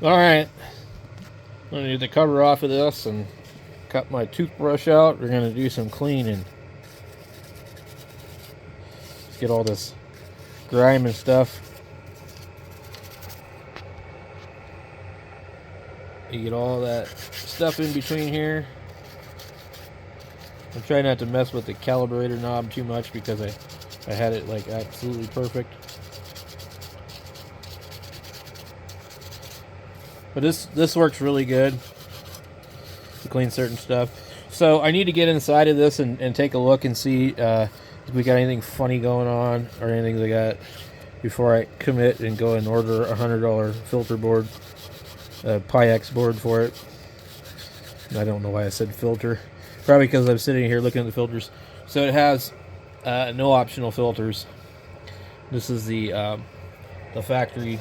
Alright, I'm going to get the cover off of this and cut my toothbrush out. We're going to do some cleaning. Let's get all this grime and stuff. You get all that stuff in between here. I'm trying not to mess with the calibrator knob too much because I had it like absolutely perfect. But this works really good to clean certain stuff. So I need to get inside of this and take a look and see if we got anything funny going on or anything like that before I commit and go and order a $100 filter board, a Pyx board for it. I don't know why I said filter. Probably because I'm sitting here looking at the filters. So it has no optional filters. This is the factory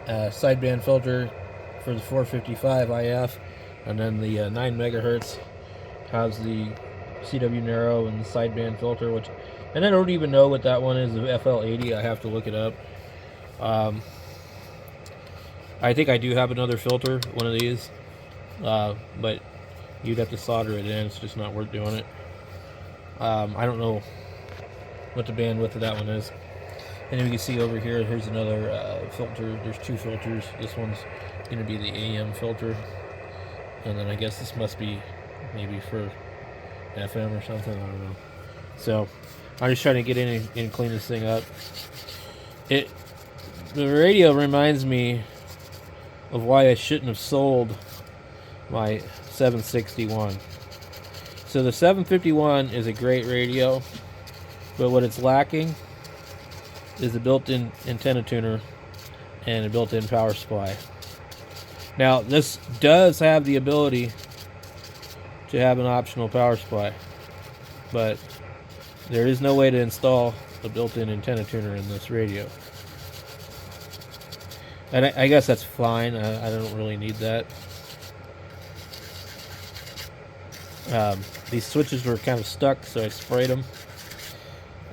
sideband filter for the 455 IF, and then the 9 megahertz has the CW narrow and the sideband filter, and I don't even know what that one is, the FL80. I have to look it up. I think I do have another filter, one of these, but you'd have to solder it in. It's just not worth doing it. I don't know what the bandwidth of that one is. And you can see over here, here's another filter. There's two filters. This one's going to be the AM filter. And then I guess this must be maybe for FM or something. I don't know. So I'm just trying to get in and clean this thing up. The radio reminds me of why I shouldn't have sold my 761. So the 751 is a great radio, but what it's lacking is a built-in antenna tuner and a built-in power supply. Now this does have the ability to have an optional power supply, but there is no way to install a built-in antenna tuner in this radio. And I guess that's fine. I don't really need that. These switches were kind of stuck, so I sprayed them,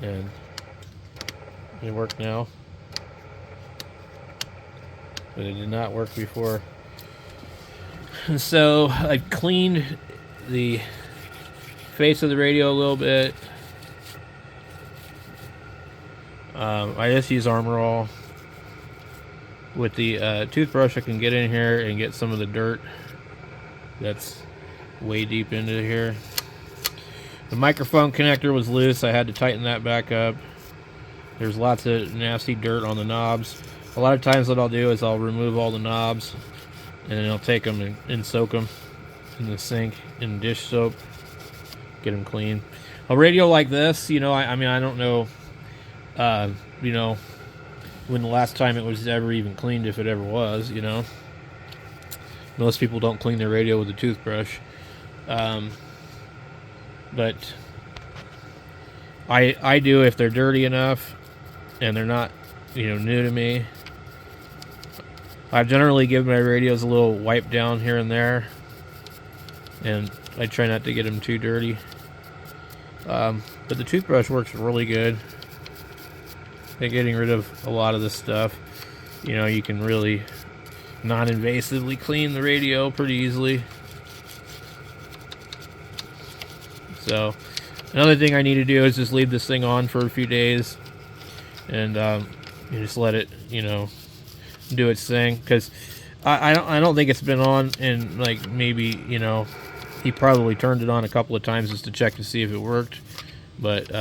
and they work now. But it did not work before. And so I cleaned the face of the radio a little bit. I just use Armor All. With the toothbrush, I can get in here and get some of the dirt that's way deep into here. The microphone connector was loose. I had to tighten that back up. There's lots of nasty dirt on the knobs. A lot of times what I'll do is I'll remove all the knobs and then I'll take them and soak them in the sink in dish soap, get them clean. A radio like this, you know, I mean, I don't know, you know, when the last time it was ever even cleaned, if it ever was, you know. Most people don't clean their radio with a toothbrush. But I do if they're dirty enough and they're not, you know, new to me. I generally give my radios a little wipe down here and there, and I try not to get them too dirty. But the toothbrush works really good at getting rid of a lot of this stuff. You know, you can really non-invasively clean the radio pretty easily. So another thing I need to do is just leave this thing on for a few days and you just let it, you know, do its thing, because I don't think it's been on in like maybe, you know, he probably turned it on a couple of times just to check to see if it worked. But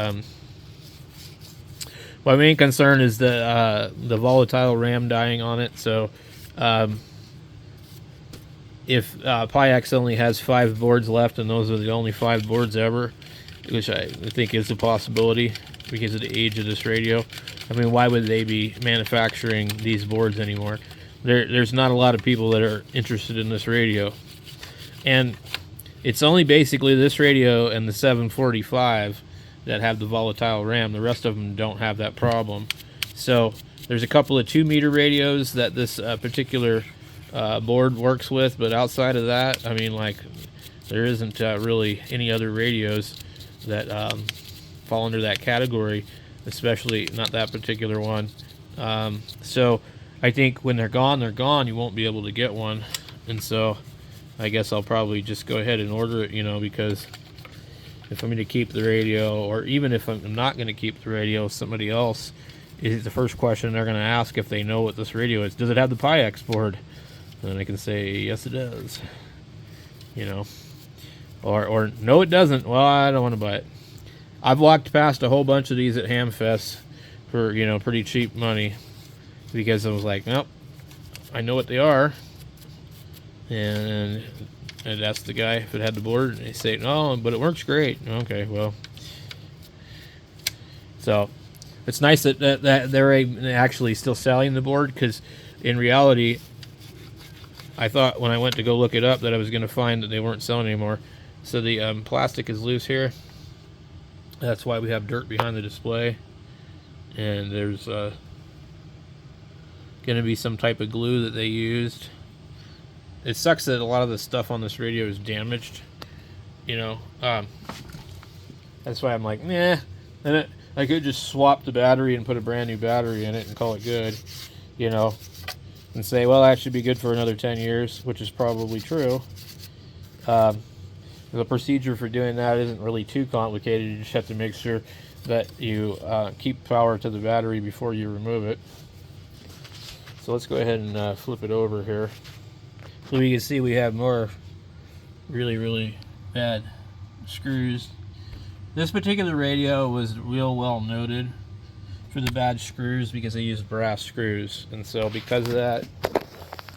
my main concern is the volatile RAM dying on it. So if Pyx only has 5 boards left and those are the only 5 boards ever, which I think is a possibility because of the age of this radio. I mean, why would they be manufacturing these boards anymore? There's not a lot of people that are interested in this radio. And it's only basically this radio and the 745 that have the volatile RAM. The rest of them don't have that problem. So there's a couple of 2-meter radios that this particular board works with, but outside of that, I mean, like, there isn't really any other radios that fall under that category, especially not that particular one. So I think when they're gone, you won't be able to get one. And so I guess I'll probably just go ahead and order it, you know, because if I'm going to keep the radio, or even if I'm not going to keep the radio, somebody else is the first question they're going to ask if they know what this radio is. Does it have the PIX board? And I can say, yes, it does. You know, or no, it doesn't. Well, I don't want to buy it. I've walked past a whole bunch of these at Hamfest for, you know, pretty cheap money because I was like, nope, I know what they are. And I'd ask the guy if it had the board, and they say, no, but it works great. Okay, well. So it's nice that they're actually still selling the board, because in reality, I thought when I went to go look it up that I was going to find that they weren't selling anymore. So the plastic is loose here. That's why we have dirt behind the display. And there's going to be some type of glue that they used. It sucks that a lot of the stuff on this radio is damaged, you know. That's why I'm like, nah. And I could just swap the battery and put a brand new battery in it and call it good, you know, and say, well, that should be good for another 10 years, which is probably true. The procedure for doing that isn't really too complicated. You just have to make sure that you keep power to the battery before you remove it. So let's go ahead and flip it over here. So you can see we have more really, really bad screws. This particular radio was real well noted for the bad screws because they used brass screws. And so because of that,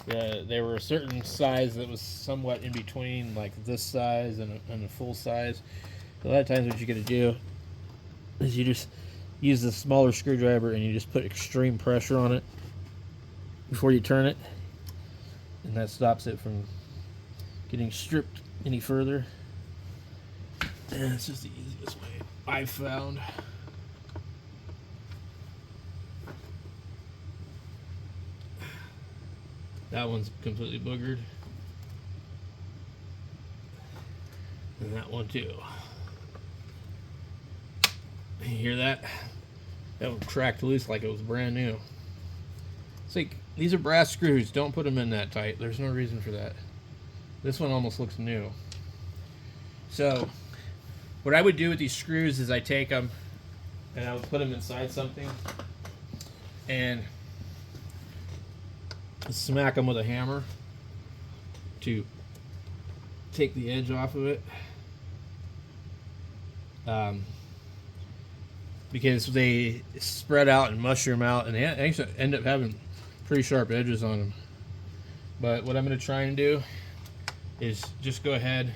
they were a certain size that was somewhat in between, like this size and a full size. So a lot of times what you got to do is you just use the smaller screwdriver and you just put extreme pressure on it before you turn it. And that stops it from getting stripped any further. And it's just the easiest way I've found. That one's completely boogered. And that one too. You hear that? That one cracked loose like it was brand new. It's like, these are brass screws. Don't put them in that tight. There's no reason for that. This one almost looks new. So, what I would do with these screws is I take them and I would put them inside something and smack them with a hammer to take the edge off of it. Because they spread out and mushroom out and they actually end up having pretty sharp edges on them. But what I'm going to try and do is just go ahead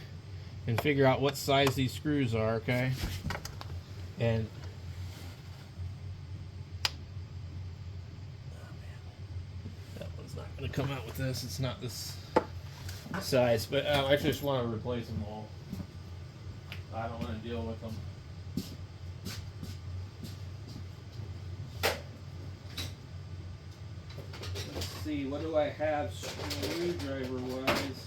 and figure out what size these screws are, okay? And that one's not going to come out with this. It's not this size, but I just want to replace them all. I don't want to deal with them. Let's see, what do I have screwdriver wise?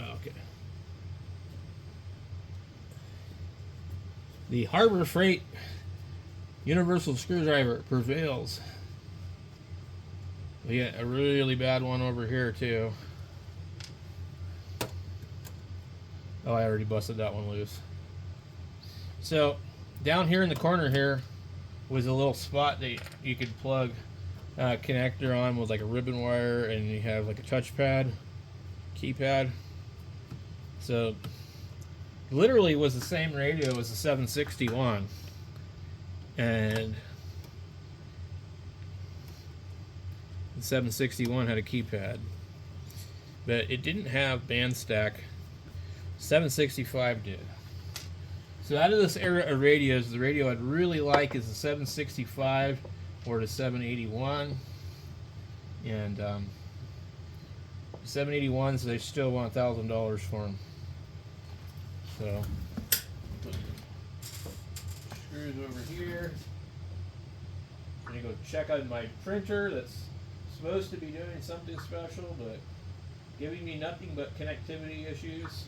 Okay. The Harbor Freight Universal Screwdriver prevails. We got a really bad one over here too. Oh, I already busted that one loose. So down here in the corner here was a little spot that you could plug a connector on with like a ribbon wire, and you have like a touchpad, keypad. So literally was the same radio as the 761, and the 761 had a keypad, but it didn't have band stack. 765 did. So out of this era of radios, the radio I'd really like is the 765 or the 781. And 781s, they still want $1,000 for them. So screws over here. I'm gonna go check on my printer that's supposed to be doing something special, but giving me nothing but connectivity issues.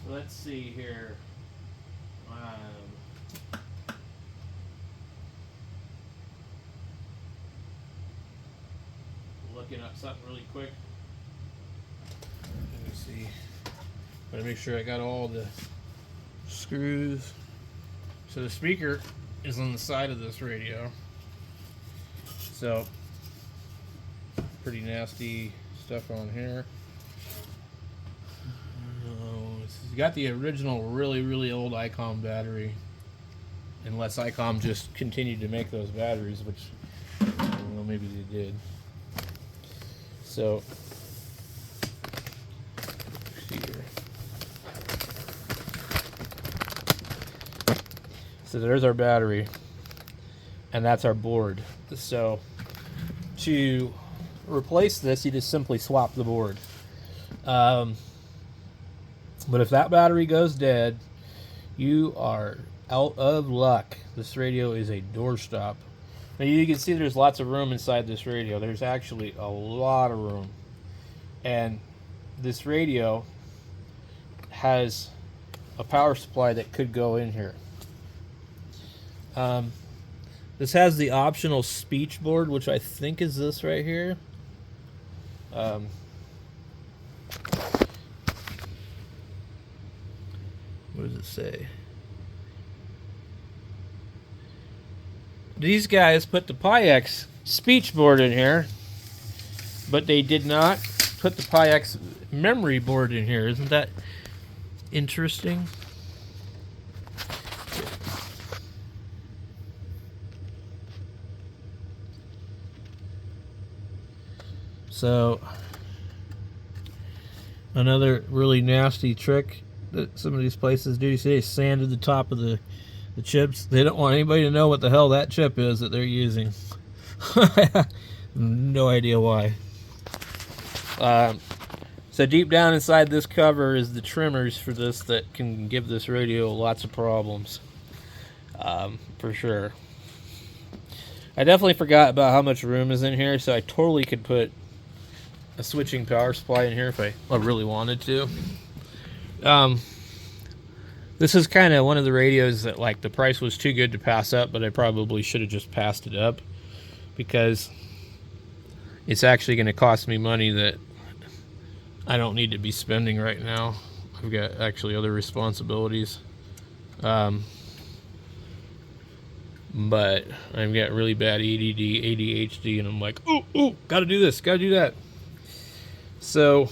Let's see here. Looking up something really quick. Let me see. Gotta make sure I got all the screws. So the speaker is on the side of this radio. So pretty nasty stuff on here. It's got the original really old icom battery. Unless icom just continued to make those batteries, which I don't know, maybe they did. So let's see here. So there's our battery, and that's our board. So to replace this, you just simply swap the board. But if that battery goes dead, you are out of luck. This radio is a doorstop. Now you can see there's lots of room inside this radio. There's actually a lot of room. And this radio has a power supply that could go in here. This has the optional speech board, which I think is this right here. What does it say? These guys put the PyX speech board in here, but they did not put the PyX memory board in here. Isn't that interesting? So another really nasty trick that some of these places do, you see they sanded the top of the chips. They don't want anybody to know what the hell that chip is that they're using. No idea why. So deep down inside this cover is the trimmers for this that can give this radio lots of problems. For sure. I definitely forgot about how much room is in here, so I totally could put a switching power supply in here if I really wanted to. This is kind of one of the radios that, like, the price was too good to pass up, but I probably should have just passed it up because it's actually going to cost me money that I don't need to be spending right now. I've got actually other responsibilities. But I've got really bad ADD, ADHD, and I'm like, ooh, gotta do this, gotta do that. So,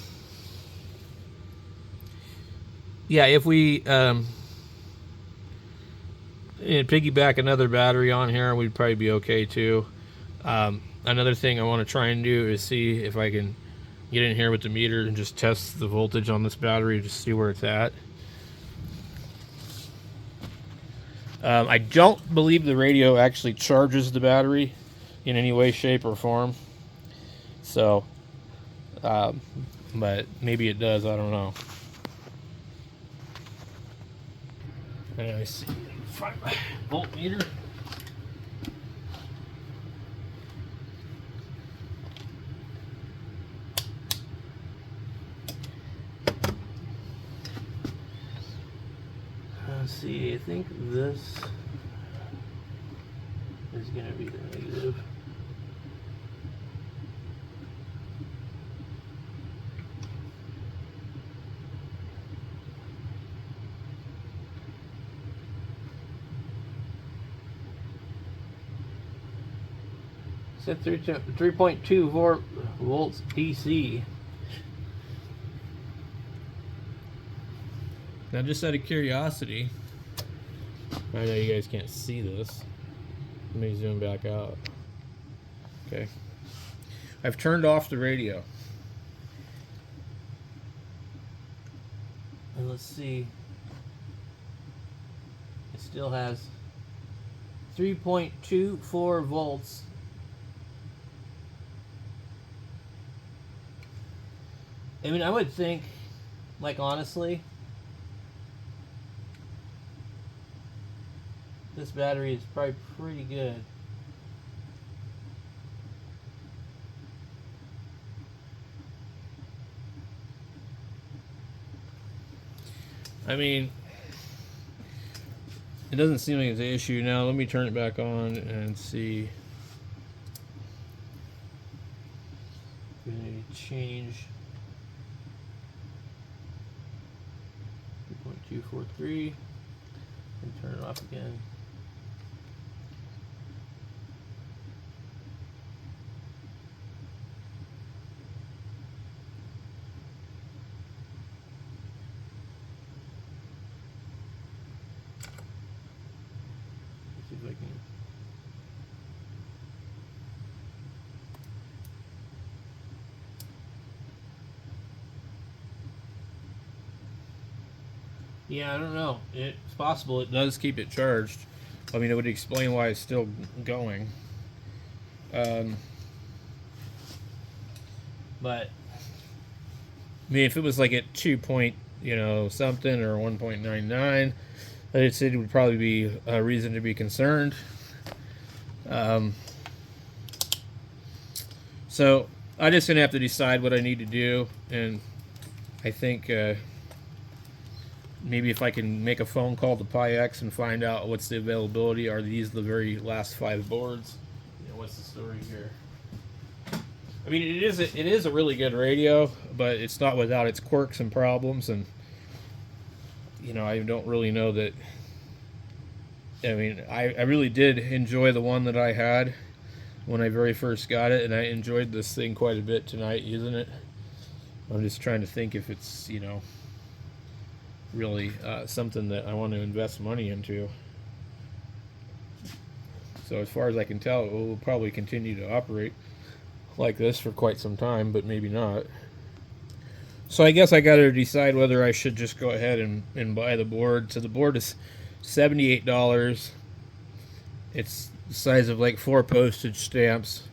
yeah, if we piggyback another battery on here, we'd probably be okay too. Another thing I want to try and do is see if I can get in here with the meter and just test the voltage on this battery to see where it's at. I don't believe the radio actually charges the battery in any way, shape, or form. So, but maybe it does, I don't know. Anyway, see, find my voltmeter. Let's see, I think this is going to be the negative. Set 3.2 volts DC. Now, just out of curiosity, I know you guys can't see this. Let me zoom back out. Okay. I've turned off the radio. And let's see. It still has 3.24 volts. I mean, I would think, like, honestly, this battery is probably pretty good. I mean, it doesn't seem like it's an issue. Now, let me turn it back on and see. We're going to change 3.243 and turn it off again. Let's see if I can. Yeah, I don't know. It's possible it does keep it charged. I mean, it would explain why it's still going. But I mean, if it was like at 2 point, something or 1.99, I'd say it would probably be a reason to be concerned. So I'm just gonna have to decide what I need to do, and I think maybe if I can make a phone call to PyX and find out what's the availability. Are these the very last 5 boards? What's the story here? I mean, it is a really good radio, but it's not without its quirks and problems, and I don't really know that. I mean, I really did enjoy the one that I had when I very first got it, and I enjoyed this thing quite a bit tonight using it. I'm just trying to think if it's really something that I want to invest money into. So as far as I can tell, it will probably continue to operate like this for quite some time, but maybe not. So I guess I got to decide whether I should just go ahead and buy the board. So the board is $78. It's the size of like 4 postage stamps.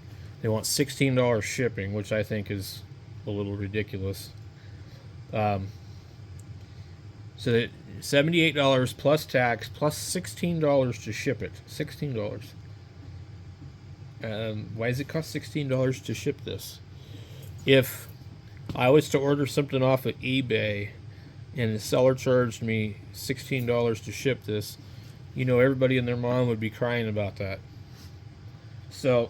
They want $16 shipping, which I think is a little ridiculous. So $78 plus tax plus $16 to ship it. $16. Why does it cost $16 to ship this? If I was to order something off of eBay and the seller charged me $16 to ship this, everybody and their mom would be crying about that. So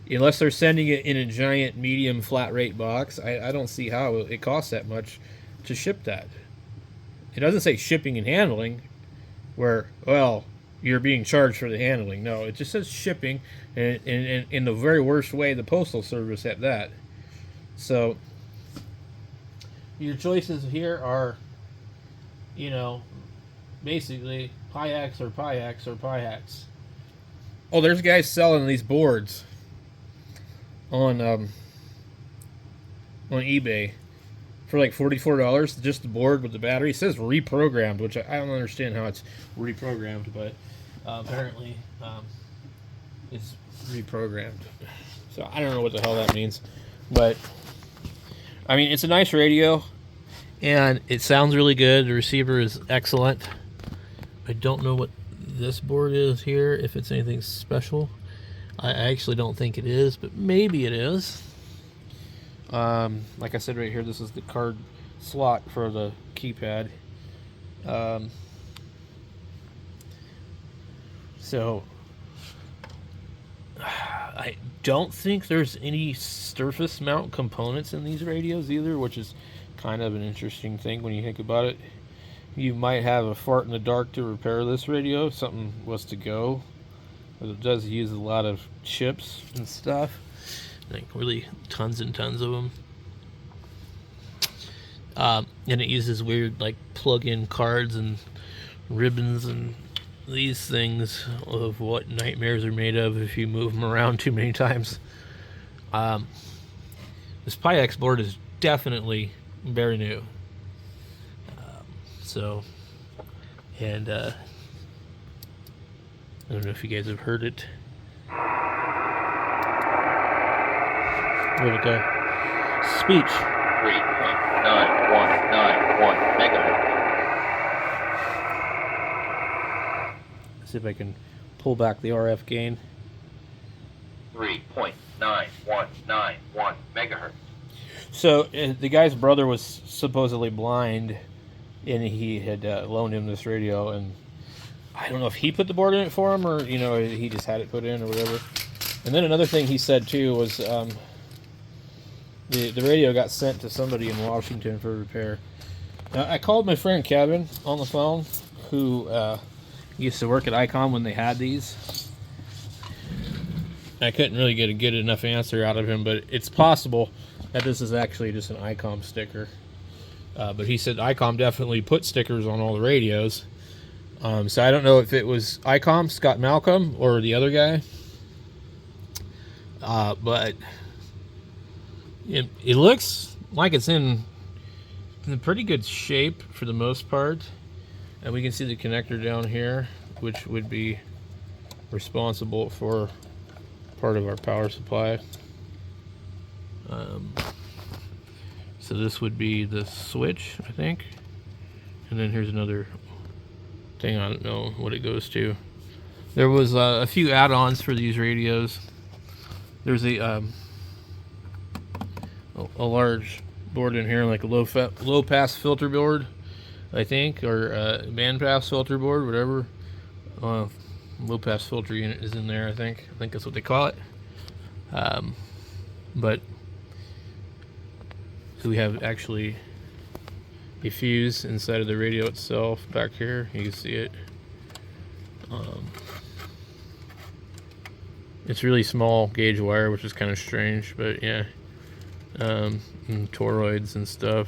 unless they're sending it in a giant medium flat rate box, I don't see how it costs that much to ship that. It doesn't say shipping and handling where, well, you're being charged for the handling. No, it just says shipping, and in the very worst way, the Postal Service at that. So your choices here are, basically PyX or PyX or PyX. Oh, there's guys selling these boards on eBay for like $44, just the board with the battery. It says reprogrammed, which I don't understand how it's reprogrammed, but apparently it's reprogrammed. So I don't know what the hell that means, but I mean, it's a nice radio and it sounds really good. The receiver is excellent. I don't know what this board is here, if it's anything special. I actually don't think it is, but maybe it is. Like I said right here, this is the card slot for the keypad. So I don't think there's any surface mount components in these radios either, which is kind of an interesting thing when you think about it. You might have a fart in the dark to repair this radio if something was to go, but it does use a lot of chips and stuff, like really tons and tons of them. And it uses weird like plug-in cards and ribbons and these things of what nightmares are made of if you move them around too many times. This PyX board is definitely very new. don't know if you guys have heard it. Where'd it go? Speech. 3.9191 megahertz. See if I can pull back the RF gain. 3.9191 megahertz. So the guy's brother was supposedly blind, and he had loaned him this radio, and I don't know if he put the board in it for him, or he just had it put in or whatever. And then another thing he said too was the radio got sent to somebody in Washington for repair. Now, I called my friend Kevin on the phone, who used to work at icom when they had these. I couldn't really get a good enough answer out of him, but it's possible that this is actually just an icom sticker. But he said icom definitely put stickers on all the radios. So I don't know if it was icom, Scott Malcolm, or the other guy. But it looks like it's in pretty good shape for the most part. And we can see the connector down here, which would be responsible for part of our power supply. So this would be the switch, I think. And then here's another thing, I don't know what it goes to. There was a few add-ons for these radios. There's a large board in here, like a low pass filter board, I think, or band pass filter board, whatever. Low pass filter unit is in there, I think that's what they call it. But so we have actually a fuse inside of the radio itself back here. You can see it. It's really small gauge wire, which is kind of strange, but yeah. And toroids and stuff.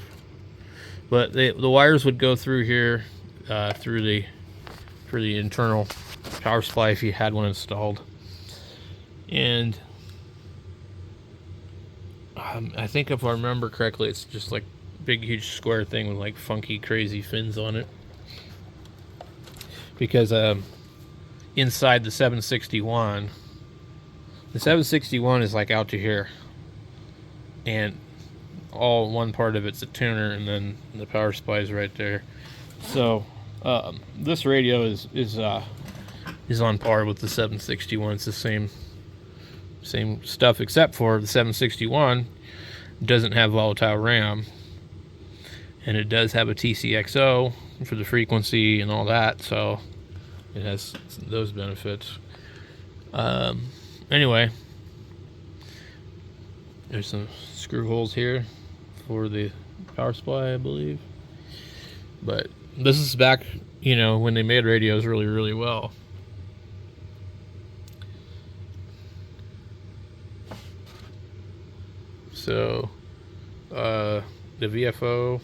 But the wires would go through here for the internal power supply if you had one installed. And I think if I remember correctly, it's just like big huge square thing with like funky crazy fins on it, because inside the 761 is like out to here, and all one part of it's a tuner, and then the power supply is right there. So this radio is on par with the 761. It's the same stuff, except for the 761 doesn't have volatile RAM, and it does have a TCXO for the frequency and all that, so it has those benefits. Anyway, there's some screw holes here for the power supply, I believe. But this is back, when they made radios really, really well. So, the VFO,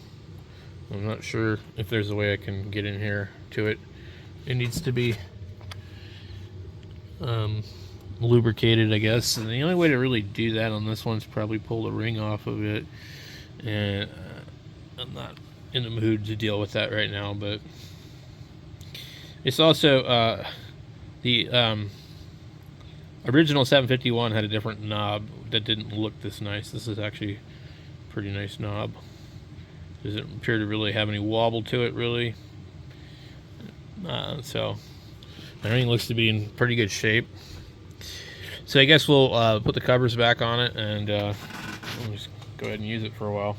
I'm not sure if there's a way I can get in here to it. It needs to be lubricated, I guess. And the only way to really do that on this one is probably pull the ring off of it. And I'm not in the mood to deal with that right now, but it's also the original 751 had a different knob that didn't look this nice. This is actually a pretty nice knob. Doesn't appear to really have any wobble to it, really. So everything looks to be in pretty good shape. So I guess we'll put the covers back on it, and we'll just go ahead and use it for a while.